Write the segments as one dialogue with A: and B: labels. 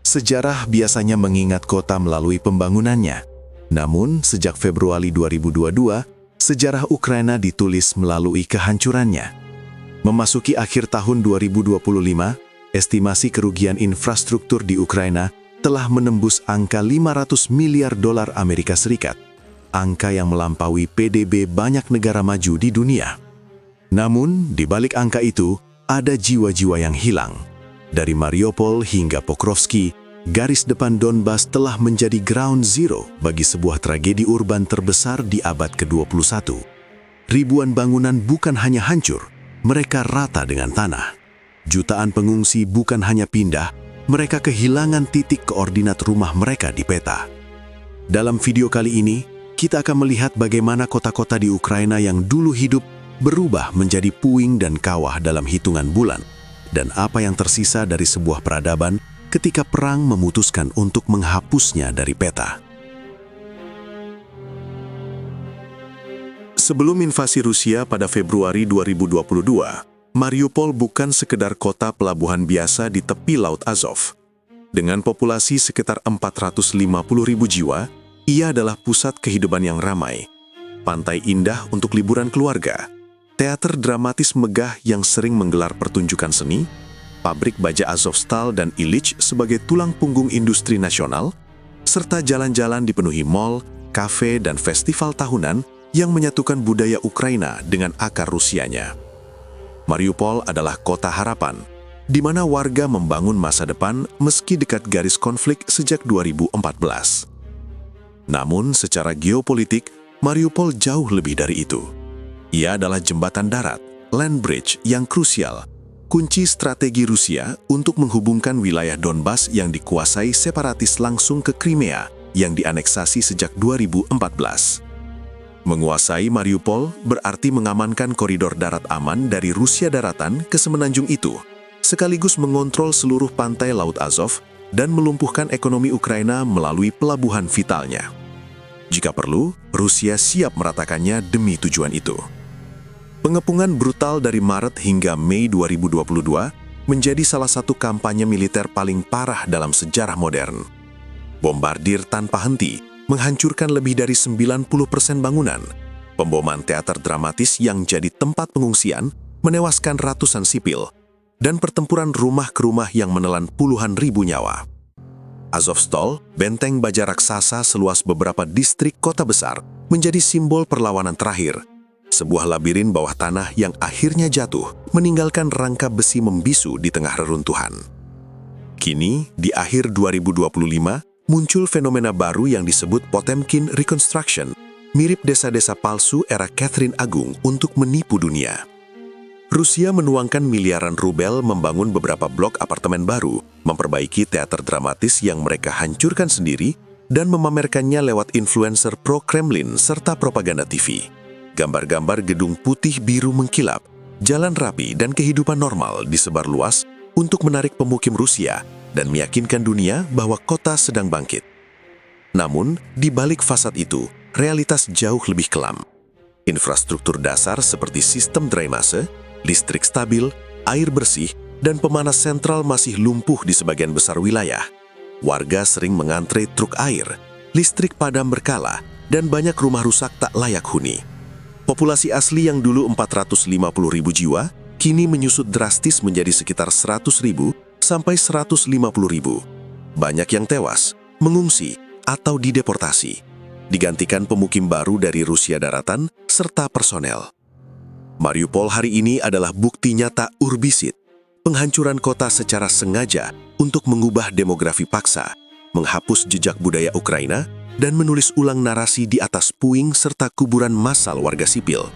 A: Sejarah biasanya mengingat kota melalui pembangunannya. Namun, sejak Februari 2022, sejarah Ukraina ditulis melalui kehancurannya. Memasuki akhir tahun 2025, estimasi kerugian infrastruktur di Ukraina telah menembus angka 500 miliar dolar Amerika Serikat, angka yang melampaui PDB banyak negara maju di dunia. Namun, di balik angka itu, ada jiwa-jiwa yang hilang. Dari Mariupol hingga Pokrovsky, garis depan Donbas telah menjadi ground zero bagi sebuah tragedi urban terbesar di abad ke-21. Ribuan bangunan bukan hanya hancur, mereka rata dengan tanah. Jutaan pengungsi bukan hanya pindah, mereka kehilangan titik koordinat rumah mereka di peta. Dalam video kali ini, kita akan melihat bagaimana kota-kota di Ukraina yang dulu hidup berubah menjadi puing dan kawah dalam hitungan bulan, dan apa yang tersisa dari sebuah peradaban ketika perang memutuskan untuk menghapusnya dari peta. Sebelum invasi Rusia pada Februari 2022, Mariupol bukan sekedar kota pelabuhan biasa di tepi Laut Azov. Dengan populasi sekitar 450.000 jiwa, ia adalah pusat kehidupan yang ramai. Pantai indah untuk liburan keluarga, teater dramatis megah yang sering menggelar pertunjukan seni, pabrik baja Azovstal dan Ilyich sebagai tulang punggung industri nasional, serta jalan-jalan dipenuhi mall, kafe, dan festival tahunan yang menyatukan budaya Ukraina dengan akar Rusianya. Mariupol adalah kota harapan, di mana warga membangun masa depan meski dekat garis konflik sejak 2014. Namun, secara geopolitik, Mariupol jauh lebih dari itu. Ia adalah jembatan darat, land bridge yang krusial, kunci strategi Rusia untuk menghubungkan wilayah Donbas yang dikuasai separatis langsung ke Crimea yang dianeksasi sejak 2014. Menguasai Mariupol berarti mengamankan koridor darat aman dari Rusia daratan ke semenanjung itu, sekaligus mengontrol seluruh pantai Laut Azov dan melumpuhkan ekonomi Ukraina melalui pelabuhan vitalnya. Jika perlu, Rusia siap meratakannya demi tujuan itu. Pengepungan brutal dari Maret hingga Mei 2022 menjadi salah satu kampanye militer paling parah dalam sejarah modern. Bombardir tanpa henti menghancurkan lebih dari 90% bangunan. Pemboman teater dramatis yang jadi tempat pengungsian menewaskan ratusan sipil, dan pertempuran rumah ke rumah yang menelan puluhan ribu nyawa. Azovstal, benteng baja raksasa seluas beberapa distrik kota besar, menjadi simbol perlawanan terakhir. Sebuah labirin bawah tanah yang akhirnya jatuh, meninggalkan rangka besi membisu di tengah reruntuhan. Kini, di akhir 2025, muncul fenomena baru yang disebut Potemkin Reconstruction, mirip desa-desa palsu era Catherine Agung untuk menipu dunia. Rusia menuangkan miliaran rubel membangun beberapa blok apartemen baru, memperbaiki teater dramatis yang mereka hancurkan sendiri, dan memamerkannya lewat influencer pro-Kremlin serta propaganda TV. Gambar-gambar gedung putih biru mengkilap, jalan rapi dan kehidupan normal disebar luas untuk menarik pemukim Rusia dan meyakinkan dunia bahwa kota sedang bangkit. Namun, di balik fasad itu, realitas jauh lebih kelam. Infrastruktur dasar seperti sistem drainase, listrik stabil, air bersih, dan pemanas sentral masih lumpuh di sebagian besar wilayah. Warga sering mengantre truk air, listrik padam berkala, dan banyak rumah rusak tak layak huni. Populasi asli yang dulu 450.000 jiwa, kini menyusut drastis menjadi sekitar 100.000 sampai 150.000. Banyak yang tewas, mengungsi, atau dideportasi, digantikan pemukim baru dari Rusia daratan serta personel. Mariupol hari ini adalah bukti nyata urbisit, penghancuran kota secara sengaja untuk mengubah demografi paksa, menghapus jejak budaya Ukraina, dan menulis ulang narasi di atas puing serta kuburan massal warga sipil.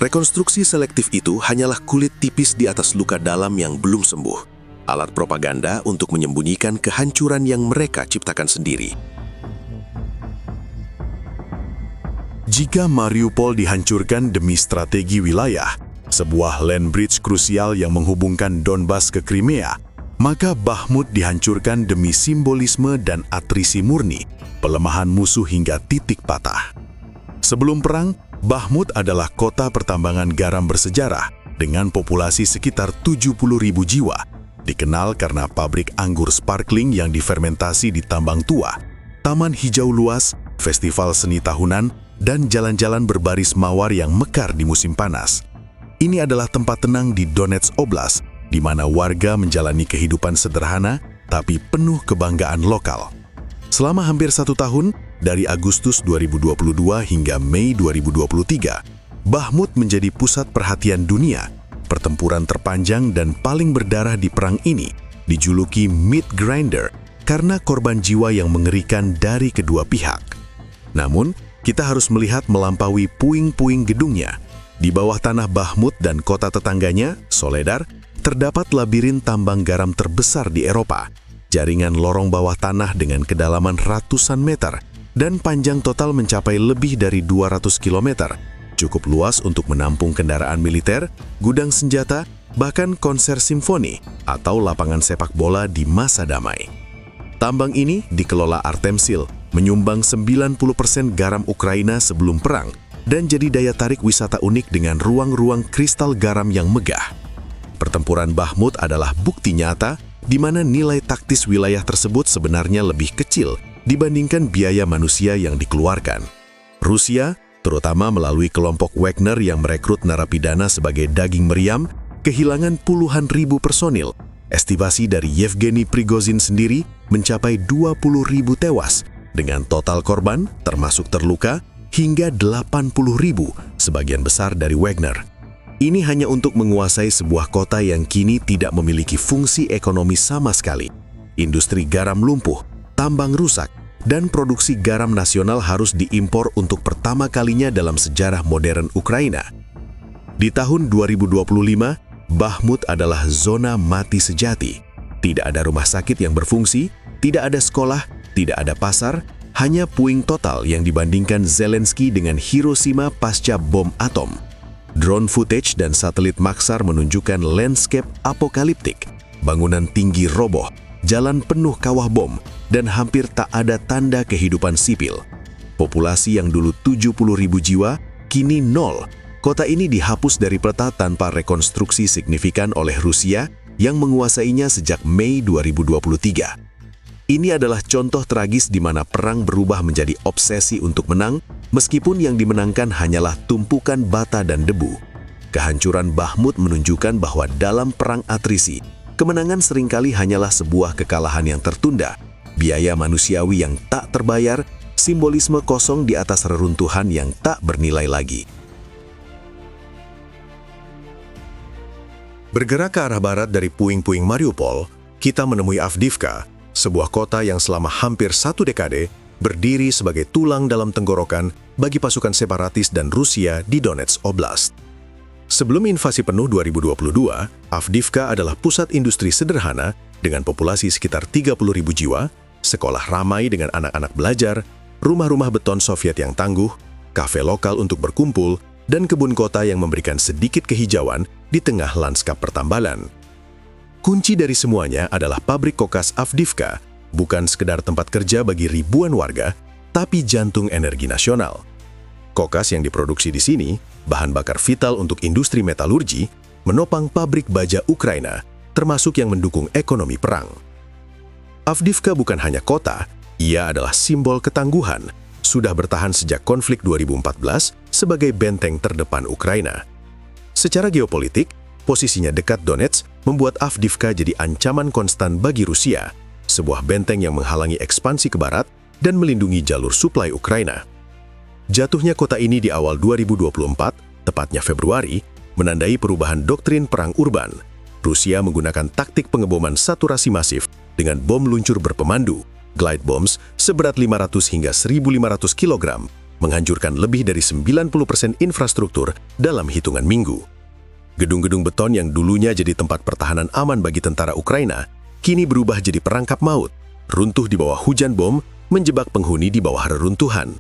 A: Rekonstruksi selektif itu hanyalah kulit tipis di atas luka dalam yang belum sembuh, alat propaganda untuk menyembunyikan kehancuran yang mereka ciptakan sendiri. Jika Mariupol dihancurkan demi strategi wilayah, sebuah land bridge krusial yang menghubungkan Donbas ke Crimea, maka Bakhmut dihancurkan demi simbolisme dan atrisi murni, pelemahan musuh hingga titik patah. Sebelum perang, Bakhmut adalah kota pertambangan garam bersejarah dengan populasi sekitar 70.000 jiwa dikenal karena pabrik anggur sparkling yang difermentasi di tambang tua, taman hijau luas, festival seni tahunan, dan jalan-jalan berbaris mawar yang mekar di musim panas. Ini adalah tempat tenang di Donetsk Oblast, di mana warga menjalani kehidupan sederhana tapi penuh kebanggaan lokal. Selama hampir 1 tahun, dari Agustus 2022 hingga Mei 2023, Bahmut menjadi pusat perhatian dunia. Pertempuran terpanjang dan paling berdarah di perang ini dijuluki Meat Grinder karena korban jiwa yang mengerikan dari kedua pihak. Namun, kita harus melihat melampaui puing-puing gedungnya. Di bawah tanah Bahmut dan kota tetangganya, Soledar, terdapat labirin tambang garam terbesar di Eropa. Jaringan lorong bawah tanah dengan kedalaman ratusan meter dan panjang total mencapai lebih dari 200 km. Cukup luas untuk menampung kendaraan militer, gudang senjata, bahkan konser simfoni atau lapangan sepak bola di masa damai. Tambang ini dikelola Artemsil, menyumbang 90% garam Ukraina sebelum perang dan jadi daya tarik wisata unik dengan ruang-ruang kristal garam yang megah. Pertempuran Bahmut adalah bukti nyata di mana nilai taktis wilayah tersebut sebenarnya lebih kecil dibandingkan biaya manusia yang dikeluarkan. Rusia, terutama melalui kelompok Wagner yang merekrut narapidana sebagai daging meriam, kehilangan puluhan ribu personil. Estimasi dari Yevgeny Prigozhin sendiri mencapai 20.000 tewas, dengan total korban, termasuk terluka, hingga 80.000, sebagian besar dari Wagner. Ini hanya untuk menguasai sebuah kota yang kini tidak memiliki fungsi ekonomi sama sekali. Industri garam lumpuh, tambang rusak, dan produksi garam nasional harus diimpor untuk pertama kalinya dalam sejarah modern Ukraina. Di tahun 2025, Bahmut adalah zona mati sejati. Tidak ada rumah sakit yang berfungsi, tidak ada sekolah, tidak ada pasar, hanya puing total yang dibandingkan Zelensky dengan Hiroshima pasca bom atom. Drone footage dan satelit maksar menunjukkan landscape apokaliptik, bangunan tinggi roboh, jalan penuh kawah bom, dan hampir tak ada tanda kehidupan sipil. Populasi yang dulu 70.000 jiwa, kini 0. Kota ini dihapus dari peta tanpa rekonstruksi signifikan oleh Rusia yang menguasainya sejak Mei 2023. Ini adalah contoh tragis di mana perang berubah menjadi obsesi untuk menang, meskipun yang dimenangkan hanyalah tumpukan bata dan debu. Kehancuran Bahmut menunjukkan bahwa dalam perang atrisi, kemenangan seringkali hanyalah sebuah kekalahan yang tertunda, biaya manusiawi yang tak terbayar, simbolisme kosong di atas reruntuhan yang tak bernilai lagi. Bergerak ke arah barat dari puing-puing Mariupol, kita menemui Avdiivka, sebuah kota yang selama hampir 1 dekade berdiri sebagai tulang dalam tenggorokan bagi pasukan separatis dan Rusia di Donetsk Oblast. Sebelum invasi penuh 2022, Avdiivka adalah pusat industri sederhana dengan populasi sekitar 30.000 jiwa, sekolah ramai dengan anak-anak belajar, rumah-rumah beton Soviet yang tangguh, kafe lokal untuk berkumpul, dan kebun kota yang memberikan sedikit kehijauan di tengah lanskap pertambalan. Kunci dari semuanya adalah pabrik kokas Avdiivka, bukan sekedar tempat kerja bagi ribuan warga, tapi jantung energi nasional. Kokas yang diproduksi di sini, bahan bakar vital untuk industri metalurgi, menopang pabrik baja Ukraina, termasuk yang mendukung ekonomi perang. Avdiivka bukan hanya kota, ia adalah simbol ketangguhan, sudah bertahan sejak konflik 2014 sebagai benteng terdepan Ukraina. Secara geopolitik, posisinya dekat Donetsk membuat Avdiivka jadi ancaman konstan bagi Rusia, sebuah benteng yang menghalangi ekspansi ke barat dan melindungi jalur suplai Ukraina. Jatuhnya kota ini di awal 2024, tepatnya Februari, menandai perubahan doktrin perang urban. Rusia menggunakan taktik pengeboman saturasi masif dengan bom luncur berpemandu, glide bombs seberat 500 hingga 1.500 kg, menghancurkan lebih dari 90% infrastruktur dalam hitungan minggu. Gedung-gedung beton yang dulunya jadi tempat pertahanan aman bagi tentara Ukraina, kini berubah jadi perangkap maut, runtuh di bawah hujan bom, menjebak penghuni di bawah reruntuhan.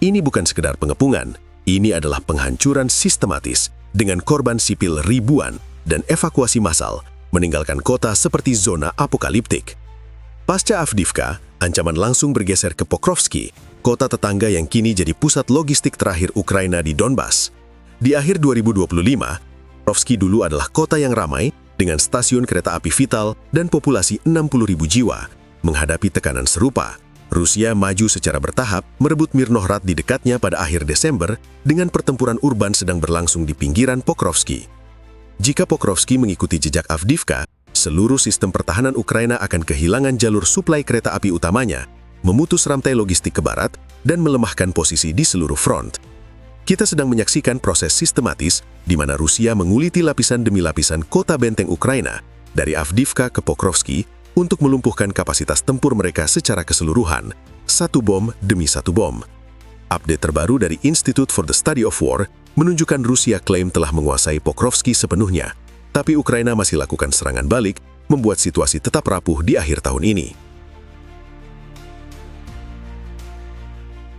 A: Ini bukan sekedar pengepungan, ini adalah penghancuran sistematis dengan korban sipil ribuan dan evakuasi massal, meninggalkan kota seperti zona apokaliptik. Pasca Avdiivka, ancaman langsung bergeser ke Pokrovsky, kota tetangga yang kini jadi pusat logistik terakhir Ukraina di Donbas. Di akhir 2025, Pokrovsky dulu adalah kota yang ramai
B: dengan stasiun kereta api vital dan populasi 60.000 jiwa. Menghadapi tekanan serupa, Rusia maju secara bertahap merebut Mirnohrad di dekatnya pada akhir Desember dengan pertempuran urban sedang berlangsung di pinggiran Pokrovsky. Jika Pokrovsky mengikuti jejak Avdiivka, seluruh sistem pertahanan Ukraina akan kehilangan jalur suplai kereta api utamanya, memutus rantai logistik ke barat, dan melemahkan posisi di seluruh front. Kita sedang menyaksikan proses sistematis di mana Rusia menguliti lapisan demi lapisan kota benteng Ukraina, dari Avdiivka ke Pokrovsky, untuk melumpuhkan kapasitas tempur mereka secara keseluruhan, satu bom demi satu bom. Update terbaru dari Institute for the Study of War menunjukkan Rusia klaim telah menguasai Pokrovsky sepenuhnya, tapi Ukraina masih lakukan serangan balik, membuat situasi tetap rapuh di akhir tahun ini.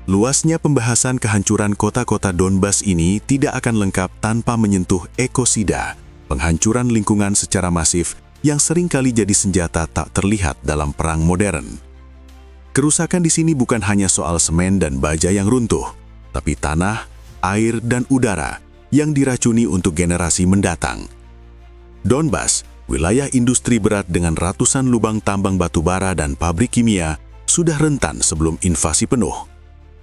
A: Luasnya pembahasan kehancuran kota-kota Donbas ini tidak akan lengkap tanpa menyentuh ekosida, penghancuran lingkungan secara masif yang seringkali jadi senjata tak terlihat dalam perang modern. Kerusakan di sini bukan hanya soal semen dan baja yang runtuh, tapi tanah, air, dan udara yang diracuni untuk generasi mendatang. Donbas, wilayah industri berat dengan ratusan lubang tambang batu bara dan pabrik kimia, sudah rentan sebelum invasi penuh.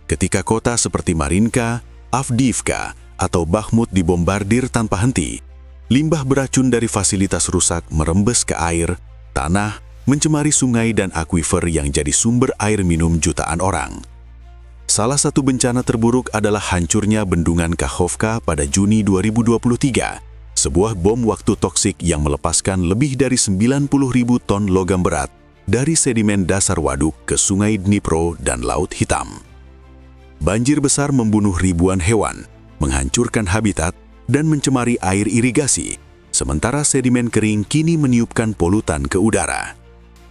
A: Ketika kota seperti Marinka, Avdiivka, atau Bakhmut dibombardir tanpa henti, limbah beracun dari fasilitas rusak merembes ke air, tanah, mencemari sungai dan akuifer yang jadi sumber air minum jutaan orang. Salah satu bencana terburuk adalah hancurnya bendungan Kakhovka pada Juni 2023, sebuah bom waktu toksik yang melepaskan lebih dari 90.000 ton logam berat dari sedimen dasar waduk ke sungai Dnipro dan Laut Hitam. Banjir besar membunuh ribuan hewan, menghancurkan habitat, dan mencemari air irigasi, sementara sedimen kering kini meniupkan polutan ke udara.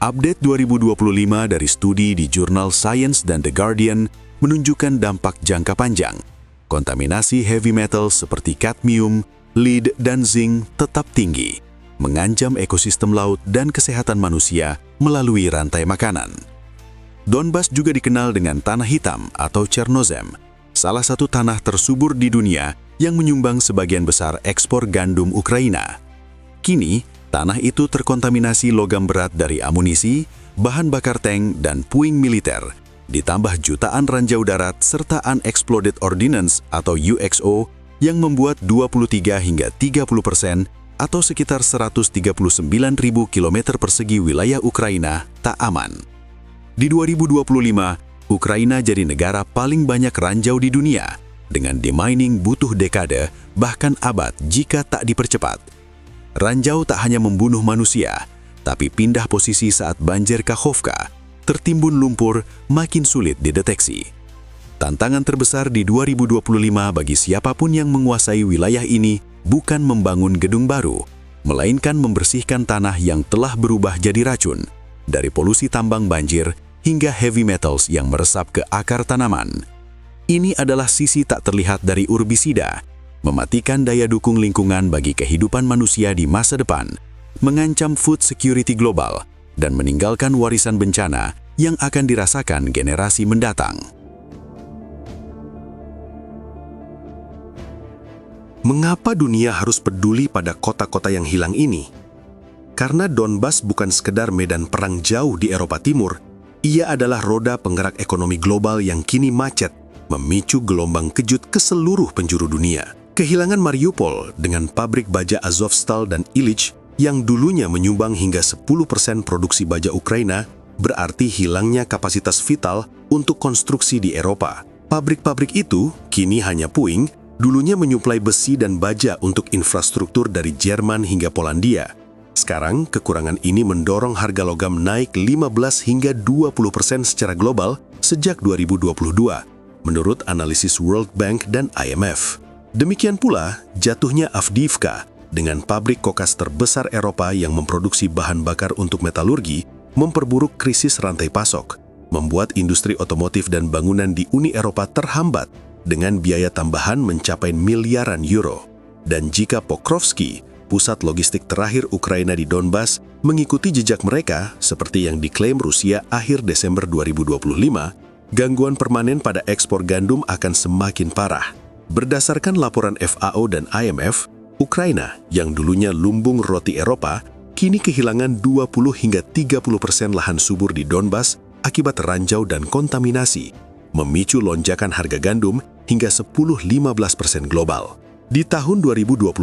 A: Update 2025 dari studi di jurnal Science dan The Guardian menunjukkan dampak jangka panjang. Kontaminasi heavy metal seperti kadmium, lead, dan zinc tetap tinggi, mengancam ekosistem laut dan kesehatan manusia melalui rantai makanan. Donbas juga dikenal dengan tanah hitam atau Chernozem, salah satu tanah tersubur di dunia yang menyumbang sebagian besar ekspor gandum Ukraina. Kini, tanah itu terkontaminasi logam berat dari amunisi, bahan bakar tank, dan puing militer, ditambah jutaan ranjau darat serta Unexploded Ordnance atau UXO yang membuat 23 hingga 30% atau sekitar 139.000 km persegi wilayah Ukraina tak aman. Di 2025, Ukraina jadi negara paling banyak ranjau di dunia, dengan demining butuh dekade, bahkan abad jika tak dipercepat. Ranjau tak hanya membunuh manusia, tapi pindah posisi saat banjir Kakhovka, tertimbun lumpur, makin sulit dideteksi. Tantangan terbesar di 2025 bagi siapapun yang menguasai wilayah ini bukan membangun gedung baru, melainkan membersihkan tanah yang telah berubah jadi racun, dari polusi tambang banjir hingga heavy metals yang meresap ke akar tanaman. Ini adalah sisi tak terlihat dari urbisida, mematikan daya dukung lingkungan bagi kehidupan manusia di masa depan, mengancam food security global, dan meninggalkan warisan bencana yang akan dirasakan generasi mendatang.
B: Mengapa dunia harus peduli pada kota-kota yang hilang ini? Karena Donbas bukan sekedar medan perang jauh di Eropa Timur, ia adalah roda penggerak ekonomi global yang kini macet, memicu gelombang kejut ke seluruh penjuru dunia. Kehilangan Mariupol dengan pabrik baja Azovstal dan Ilyich yang dulunya menyumbang hingga 10% produksi baja Ukraina, berarti hilangnya kapasitas vital untuk konstruksi di Eropa. Pabrik-pabrik itu kini hanya puing, dulunya menyuplai besi dan baja untuk infrastruktur dari Jerman hingga Polandia. Sekarang, kekurangan ini mendorong harga logam naik 15 hingga 20% secara global sejak 2022, menurut analisis World Bank dan IMF. Demikian pula, jatuhnya Avdiivka dengan pabrik kokas terbesar Eropa yang memproduksi bahan bakar untuk metalurgi, memperburuk krisis rantai pasok, membuat industri otomotif dan bangunan di Uni Eropa terhambat dengan biaya tambahan mencapai miliaran euro. Dan jika Pokrovsky, pusat logistik terakhir Ukraina di Donbas, mengikuti jejak mereka seperti yang diklaim Rusia akhir Desember 2025, gangguan permanen pada ekspor gandum akan semakin parah. Berdasarkan laporan FAO dan IMF, Ukraina, yang dulunya lumbung roti Eropa, kini kehilangan 20 hingga 30% lahan subur di Donbas akibat ranjau dan kontaminasi, memicu lonjakan harga gandum hingga 10-15% global. Di tahun 2025,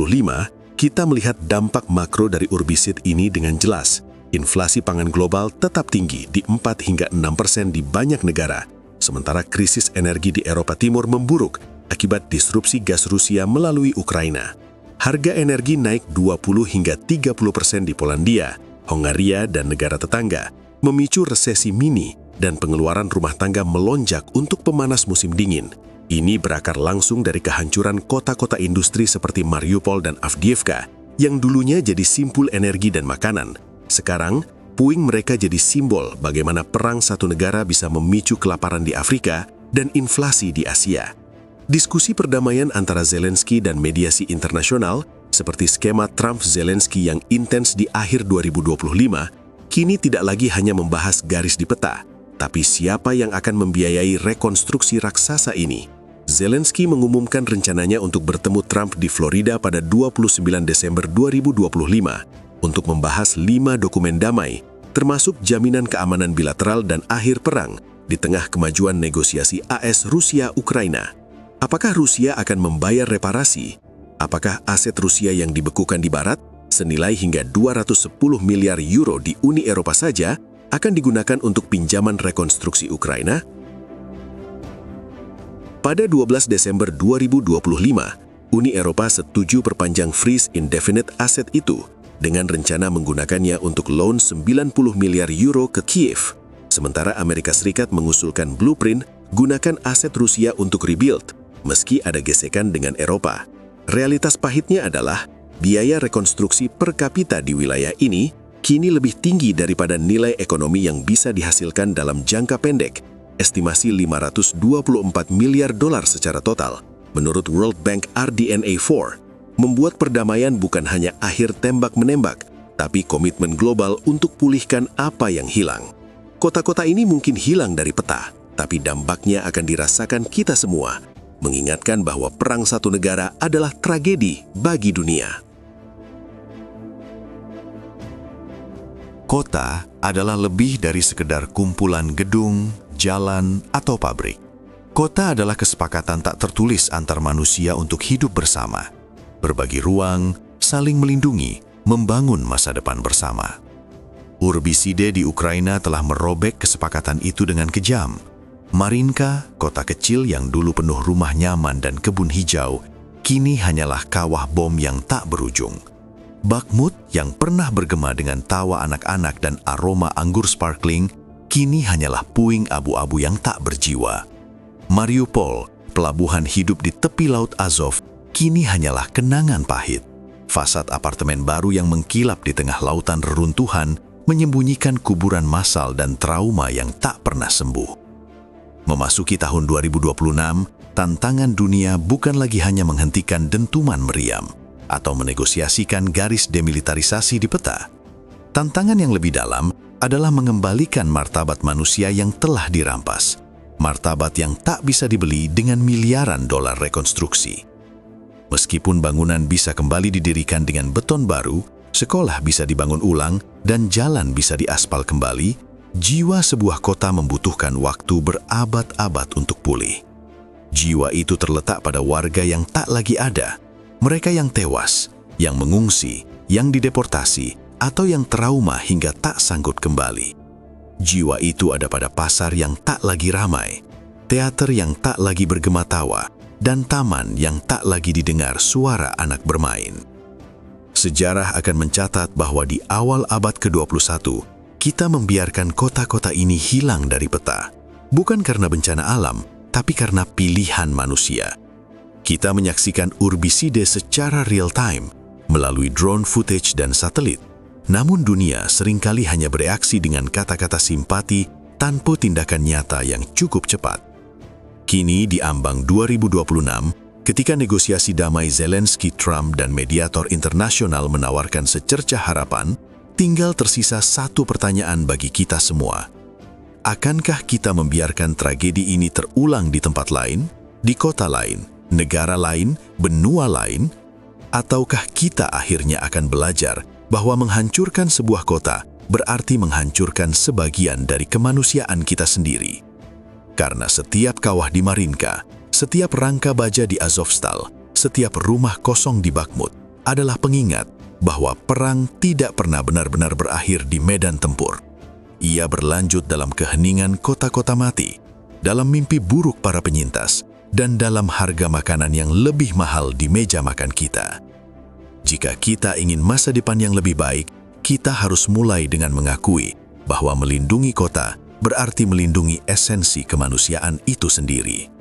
B: kita melihat dampak makro dari urbisit ini dengan jelas. Inflasi pangan global tetap tinggi di 4 hingga 6% di banyak negara, sementara krisis energi di Eropa Timur memburuk akibat disrupsi gas Rusia melalui Ukraina. Harga energi naik 20 hingga 30% di Polandia, Hongaria, dan negara tetangga, memicu resesi mini dan pengeluaran rumah tangga melonjak untuk pemanas musim dingin. Ini berakar langsung dari kehancuran kota-kota industri seperti Mariupol dan Avdiivka, yang dulunya jadi simpul energi dan makanan. Sekarang, puing mereka jadi simbol bagaimana perang satu negara bisa memicu kelaparan di Afrika dan inflasi di Asia. Diskusi perdamaian antara Zelensky dan mediasi internasional, seperti skema Trump-Zelensky yang intens di akhir 2025, kini tidak lagi hanya membahas garis di peta, tapi siapa yang akan membiayai rekonstruksi raksasa ini. Zelensky mengumumkan rencananya untuk bertemu Trump di Florida pada 29 Desember 2025 untuk membahas 5 dokumen damai, termasuk jaminan keamanan bilateral dan akhir perang di tengah kemajuan negosiasi AS-Rusia-Ukraina. Apakah Rusia akan membayar reparasi? Apakah aset Rusia yang dibekukan di Barat, senilai hingga 210 miliar euro di Uni Eropa saja, akan digunakan untuk pinjaman rekonstruksi Ukraina? Pada 12 Desember 2025, Uni Eropa setuju perpanjang freeze indefinite aset itu dengan rencana menggunakannya untuk loan 90 miliar euro ke Kiev. Sementara Amerika Serikat mengusulkan blueprint gunakan aset Rusia untuk rebuild, meski ada gesekan dengan Eropa. Realitas pahitnya adalah biaya rekonstruksi per kapita di wilayah ini kini lebih tinggi daripada nilai ekonomi yang bisa dihasilkan dalam jangka pendek, estimasi 524 miliar dolar secara total. Menurut World Bank RDNA4, membuat perdamaian bukan hanya akhir tembak-menembak, tapi komitmen global untuk pulihkan apa yang hilang. Kota-kota ini mungkin hilang dari peta, tapi dampaknya akan dirasakan kita semua, mengingatkan bahwa perang satu negara adalah tragedi bagi dunia.
A: Kota adalah lebih dari sekedar kumpulan gedung, jalan, atau pabrik. Kota adalah kesepakatan tak tertulis antar manusia untuk hidup bersama, berbagi ruang, saling melindungi, membangun masa depan bersama. Urbicide di Ukraina telah merobek kesepakatan itu dengan kejam. Marinka, kota kecil yang dulu penuh rumah nyaman dan kebun hijau, kini hanyalah kawah bom yang tak berujung. Bakhmut yang pernah bergema dengan tawa anak-anak dan aroma anggur sparkling, kini hanyalah puing abu-abu yang tak berjiwa. Mariupol, pelabuhan hidup di tepi Laut Azov, kini hanyalah kenangan pahit. Fasad apartemen baru yang mengkilap di tengah lautan reruntuhan menyembunyikan kuburan massal dan trauma yang tak pernah sembuh. Memasuki tahun 2026, tantangan dunia bukan lagi hanya menghentikan dentuman meriam atau menegosiasikan garis demilitarisasi di peta. Tantangan yang lebih dalam adalah mengembalikan martabat manusia yang telah dirampas, martabat yang tak bisa dibeli dengan miliaran dolar rekonstruksi. Meskipun bangunan bisa kembali didirikan dengan beton baru, sekolah bisa dibangun ulang, dan jalan bisa diaspal kembali, jiwa sebuah kota membutuhkan waktu berabad-abad untuk pulih. Jiwa itu terletak pada warga yang tak lagi ada, mereka yang tewas, yang mengungsi, yang dideportasi, atau yang trauma hingga tak sanggup kembali. Jiwa itu ada pada pasar yang tak lagi ramai, teater yang tak lagi bergema tawa, dan taman yang tak lagi didengar suara anak bermain. Sejarah akan mencatat bahwa di awal abad ke-21, kita membiarkan kota-kota ini hilang dari peta, bukan karena bencana alam, tapi karena pilihan manusia. Kita menyaksikan urbicide secara real-time, melalui drone footage dan satelit. Namun dunia seringkali hanya bereaksi dengan kata-kata simpati tanpa tindakan nyata yang cukup cepat. Kini di ambang 2026, ketika negosiasi damai Zelensky, Trump, dan mediator internasional menawarkan secercah harapan, tinggal tersisa satu pertanyaan bagi kita semua. Akankah kita membiarkan tragedi ini terulang di tempat lain, di kota lain, negara lain, benua lain?
C: Ataukah kita akhirnya akan belajar bahwa menghancurkan sebuah kota berarti menghancurkan sebagian dari kemanusiaan kita sendiri? Karena setiap kawah di Marinka, setiap rangka baja di Azovstal, setiap rumah kosong di Bakhmut adalah pengingat bahwa perang tidak pernah benar-benar berakhir di medan tempur. Ia berlanjut dalam keheningan kota-kota mati, dalam mimpi buruk para penyintas, dan dalam harga makanan yang lebih mahal di meja makan kita. Jika kita ingin masa depan yang lebih baik, kita harus mulai dengan mengakui bahwa melindungi kota berarti melindungi esensi kemanusiaan itu sendiri.